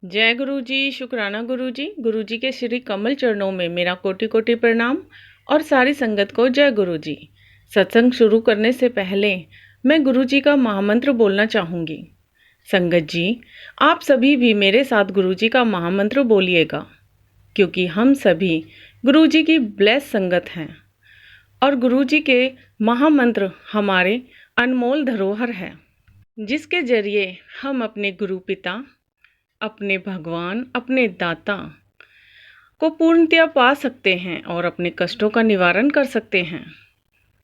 जय गुरु जी, शुक्राना गुरु जी। गुरु जी के श्री कमल चरणों में मेरा कोटि कोटि प्रणाम और सारी संगत को जय गुरु जी। सत्संग शुरू करने से पहले मैं गुरु जी का महामंत्र बोलना चाहूंगी। संगत जी, आप सभी भी मेरे साथ गुरु जी का महामंत्र बोलिएगा, क्योंकि हम सभी गुरु जी की ब्लेस संगत हैं और गुरु जी के महामंत्र हमारे अनमोल धरोहर है, जिसके जरिए हम अपने गुरु पिता, अपने भगवान, अपने दाता को पूर्णतया पा सकते हैं और अपने कष्टों का निवारण कर सकते हैं।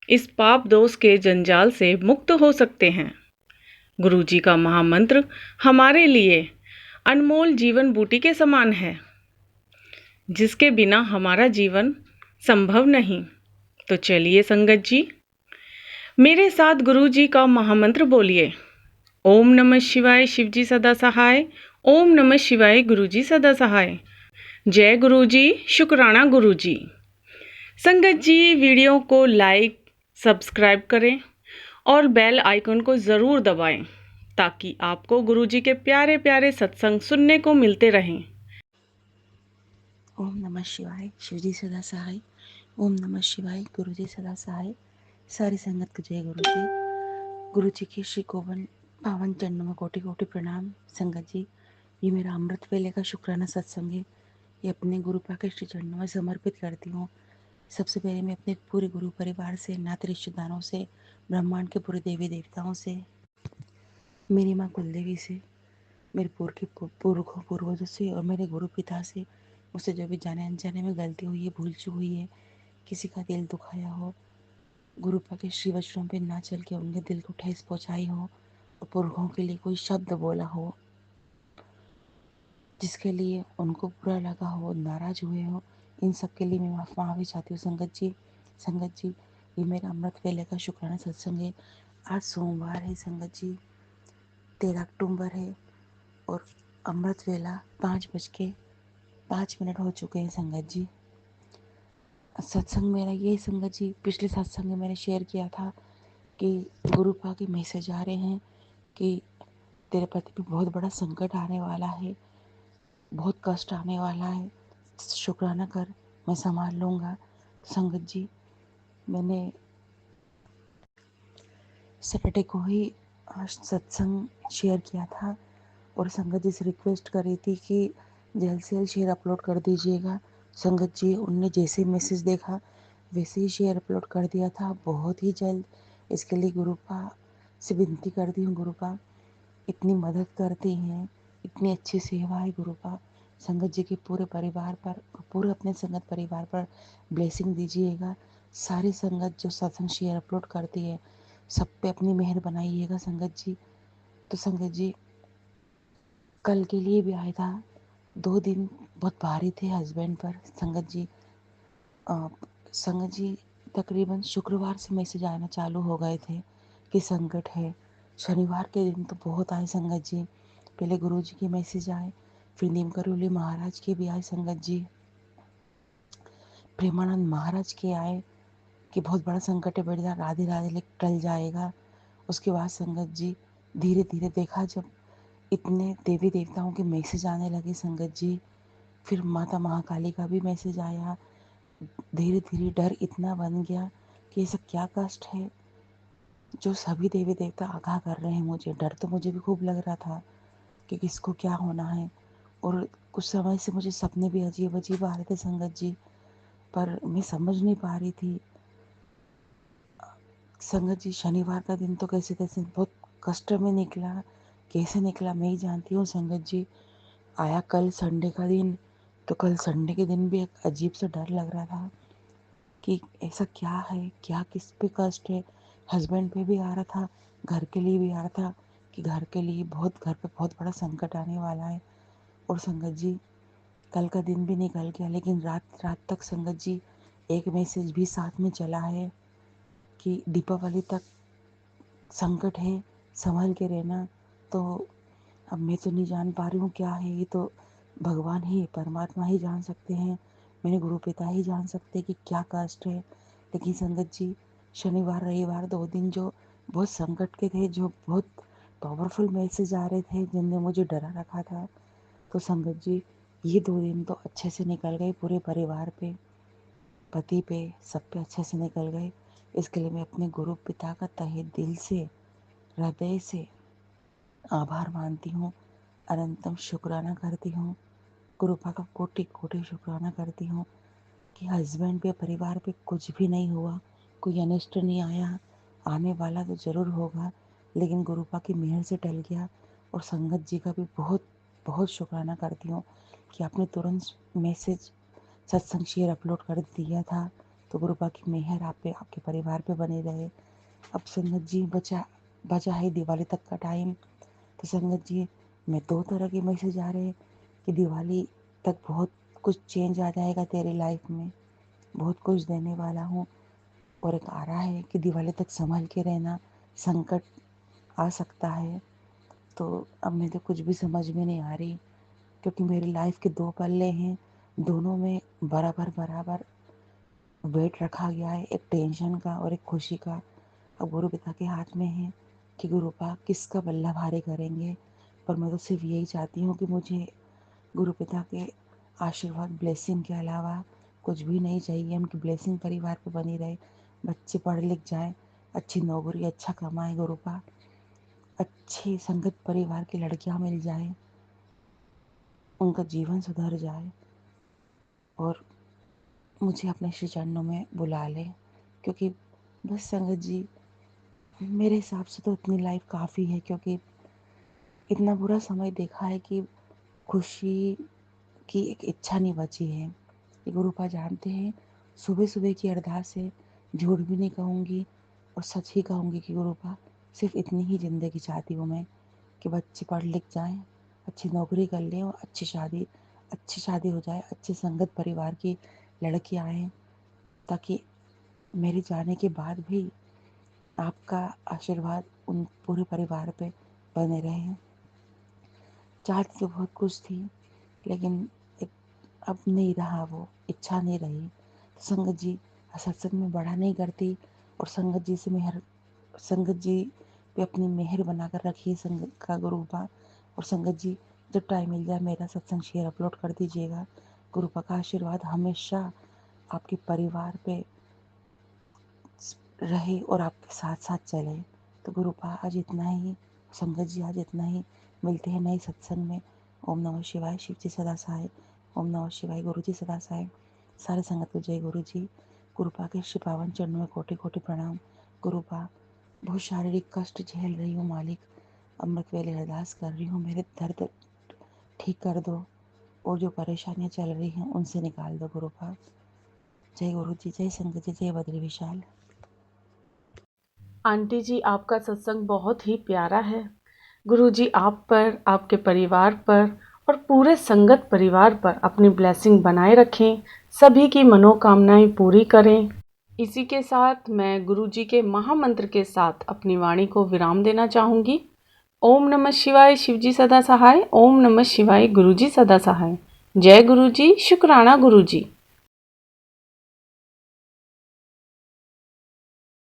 इस पाप दोष के जंजाल से मुक्त हो सकते हैं। गुरु जी का महामंत्र हमारे लिए अनमोल जीवन बूटी के समान है, जिसके बिना हमारा जीवन संभव नहीं। तो चलिए संगत जी, मेरे साथ गुरु जी का महामंत्र बोलिए। ओम नमः शिवाय, शिव जी सदा सहाय। ओम नमः शिवाय, गुरु जी सदा सहाय। जय गुरु जी, शुक्राना गुरु जी। संगत जी, वीडियो को लाइक, सब्सक्राइब करें और बेल आइकन को ज़रूर दबाएं, ताकि आपको गुरु जी के प्यारे प्यारे सत्संग सुनने को मिलते रहें। ओम नमः शिवाय, शिवजी सदा सहाय। ओम नमः शिवाय, गुरु जी सदा सहाय। सारी संगत को जय गुरु जी। गुरु जी के श्री कोवन पावन चरणों में कोटि कोटि प्रणाम। संगत जी, ये मेरा अमृत वेले का शुक्राना सत्संग है। ये अपने गुरु पा के श्री चरणों में समर्पित करती हूँ। सबसे पहले मैं अपने पूरे गुरु परिवार से, नाते रिश्तेदारों से, ब्रह्मांड के पूरे देवी देवताओं से, मेरी माँ कुलदेवी से, मेरे पूर्वजों से और मेरे गुरु पिता से मुझसे जो भी जाने अनजाने में गलती हुई है, भूल चूक हुई है, किसी का दिल दुखाया हो, गुरु पा के श्री वचनों पे ना चल के उनके दिल को ठेस पहुंचाई हो, और पुरखों के लिए कोई शब्द बोला हो जिसके लिए उनको बुरा लगा हो, नाराज हुए हो, इन सब के लिए मैं माफ़ी चाहती हूँ। संगत जी, ये मेरा अमृत वेले का शुक्राना सत्संग है। आज सोमवार है संगत जी, 13 अक्टूबर है और अमृत वेला 5:05 हो चुके हैं संगत जी। सत्संग मेरा ये संगत जी, पिछले सत्संग में मैंने शेयर किया था कि गुरु पा के मैसेज आ रहे हैं कि तेरे प्रति भी बहुत बड़ा संकट आने वाला है, बहुत कष्ट आने वाला है, शुक्राना कर, मैं संभाल लूँगा। संगत जी, मैंने सैटरडे को ही सत्संग शेयर किया था और संगत जी से रिक्वेस्ट करी थी कि जल्द से जल्द शेयर अपलोड कर दीजिएगा। संगत जी, उनने जैसे मैसेज देखा वैसे ही शेयर अपलोड कर दिया था, बहुत ही जल्द। इसके लिए गुरुपा से विनती करती हूँ, गुरुपा इतनी मदद करती हैं, इतनी अच्छी सेवा है गुरुपा। संगत जी के पूरे परिवार पर, पूरे अपने संगत परिवार पर ब्लेसिंग दीजिएगा। सारी संगत जो सत्संग शेयर अपलोड करती है, सब पे अपनी मेहर बनाइएगा संगत जी। तो संगत जी, कल के लिए भी आया था, 2 दिन बहुत भारी थे हस्बैंड पर संगत जी। अ, संगत जी, तकरीबन शुक्रवार से मैसेज आना चालू हो गए थे कि संकट है। शनिवार के दिन तो बहुत आए संगत जी। पहले गुरु जी के मैसेज आए, फिर नीम करोली महाराज के भी आए संगत जी, प्रेमानंद महाराज के आए कि बहुत बड़ा संकट है बेटा, राधे राधे लिख टल जाएगा। उसके बाद संगत जी, धीरे धीरे देखा जब इतने देवी देवताओं के मैसेज आने लगे संगत जी, फिर माता महाकाली का भी मैसेज आया। धीरे धीरे डर इतना बन गया कि ऐसा क्या कष्ट है जो सभी देवी देवता आगाह कर रहे हैं। मुझे डर तो मुझे भी खूब लग रहा था कि किसको क्या होना है, और कुछ समय से मुझे सपने भी अजीब अजीब आ रहे थे संगत जी, पर मैं समझ नहीं पा रही थी। संगत जी, शनिवार का दिन तो कैसे तैसे बहुत कष्ट में निकला, कैसे निकला मैं ही जानती हूँ संगत जी। आया कल संडे का दिन, तो कल संडे के दिन भी एक अजीब सा डर लग रहा था कि ऐसा क्या है, क्या किस पे कष्ट है। हस्बैंड पे भी आ रहा था, घर के लिए भी आ रहा था कि घर के लिए घर पे बहुत बड़ा संकट आने वाला है। और संगत जी, कल का दिन भी निकल गया, लेकिन रात रात तक संगत जी एक मैसेज भी साथ में चला है कि दीपावली तक संकट है, संभल के रहना। तो अब मैं तो नहीं जान पा रही हूँ क्या है, ये तो भगवान ही, परमात्मा ही जान सकते हैं, मेरे गुरु पिता ही जान सकते हैं कि क्या कष्ट है। लेकिन संगत जी, शनिवार रविवार 2 दिन जो बहुत संकट के थे, जो बहुत पावरफुल मैसेज आ रहे थे, जिनने मुझे डरा रखा था, तो संगत जी ये 2 दिन तो अच्छे से निकल गए, पूरे परिवार पे, पति पे, सब पे अच्छे से निकल गए। इसके लिए मैं अपने गुरु पिता का तहे दिल से, हृदय से आभार मानती हूँ, अनंतम शुक्राना करती हूँ। गुरु पापा का कोटि कोटि शुक्राना करती हूँ कि हस्बैंड पे, परिवार पे कुछ भी नहीं हुआ, कोई अनिष्ट नहीं आया। आने वाला तो ज़रूर होगा, लेकिन गुरु पापा की मेहर से टल गया। और संगत जी का भी बहुत बहुत शुक्राना करती हूँ कि आपने तुरंत मैसेज सत्संग शेयर अपलोड कर दिया था, तो गुरु पापा की मेहर आप पे, आपके परिवार पे बनी रहे। अब संगत जी बचा है दिवाली तक का टाइम। तो संगत जी मैं 2 तरह के मैसेज आ रहे हैं कि दिवाली तक बहुत कुछ चेंज आ जाएगा तेरी लाइफ में, बहुत कुछ देने वाला हूँ। और एक आ रहा है कि दिवाली तक संभल के रहना, संकट आ सकता है। तो अब मुझे कुछ भी समझ में नहीं आ रही, क्योंकि मेरी लाइफ के 2 पल्ले हैं, दोनों में बराबर बराबर वेट रखा गया है, एक टेंशन का और एक खुशी का। अब गुरु पिता के हाथ में है कि गुरु पापा किसका पल्ला भारी करेंगे। पर मैं तो सिर्फ यही चाहती हूँ कि मुझे गुरु पिता के आशीर्वाद, ब्लेसिंग के अलावा कुछ भी नहीं चाहिए। उनकी ब्लेसिंग परिवार पे बनी रहे, बच्चे पढ़ लिख जाएं, अच्छी नौकरी, अच्छा कमाएं गुरु पापा, अच्छी संगत परिवार की लड़कियां मिल जाए, उनका जीवन सुधर जाए और मुझे अपने श्री चरणों में बुला ले। क्योंकि बस संगत जी मेरे हिसाब से तो इतनी लाइफ काफ़ी है, क्योंकि इतना बुरा समय देखा है कि खुशी की एक इच्छा नहीं बची है। ये गुरु पापा जानते हैं, सुबह सुबह की अरदास है, झूठ भी नहीं कहूँगी और सच ही कहूँगी कि गुरु पापा सिर्फ इतनी ही ज़िंदगी चाहती हूँ मैं कि बच्चे पढ़ लिख जाएं, अच्छी नौकरी कर लें और अच्छी शादी हो जाए, अच्छे संगत परिवार की लड़की आएँ, ताकि मेरे जाने के बाद भी आपका आशीर्वाद उन पूरे परिवार पे बने रहे। चाहती तो बहुत कुछ थी, लेकिन एक अब नहीं रहा, वो इच्छा नहीं रही। तो संगत जी सत्संग में बड़ा नहीं करती, और संगत जी पे अपनी मेहर बनाकर रखिए संगत का गुरु पापा। और संगत जी जब टाइम मिल जाए मेरा सत्संग शेयर अपलोड कर दीजिएगा। गुरु पापा का आशीर्वाद हमेशा आपके परिवार पे रहे और आपके साथ साथ चले। तो गुरु पापा आज इतना ही, संगत जी आज इतना ही। मिलते हैं नए सत्संग में। ओम नमः शिवाय। शिव जी सदा सहाय। ओम नमः शिवाय। गुरु जी सदा सहाय। सारे संगत को जय गुरु जी। गुरु पापा के श्री पावन चरणों में कोटि कोटि प्रणाम। गुरु पापा बहुत शारीरिक कष्ट झेल रही हूँ मालिक, अमृत वेले अरदास कर रही हूँ, मेरे दर्द ठीक कर दो और जो परेशानियाँ चल रही हैं उनसे निकाल दो गुरु पापा। जय गुरु जी, जय संगत जी, जय बद्री विशाल। आंटी जी, आपका सत्संग बहुत ही प्यारा है। गुरुजी आप पर, आपके परिवार पर और पूरे संगत परिवार पर अपनी ब्लेसिंग बनाए रखें, सभी की मनोकामनाएं पूरी करें। इसी के साथ मैं गुरुजी के महामंत्र के साथ अपनी वाणी को विराम देना चाहूँगी। ओम नमः शिवाय। शिवजी सदा सहाय। ओम नमः शिवाय। गुरुजी सदा सहाय। जय गुरुजी। शुक्राना गुरुजी।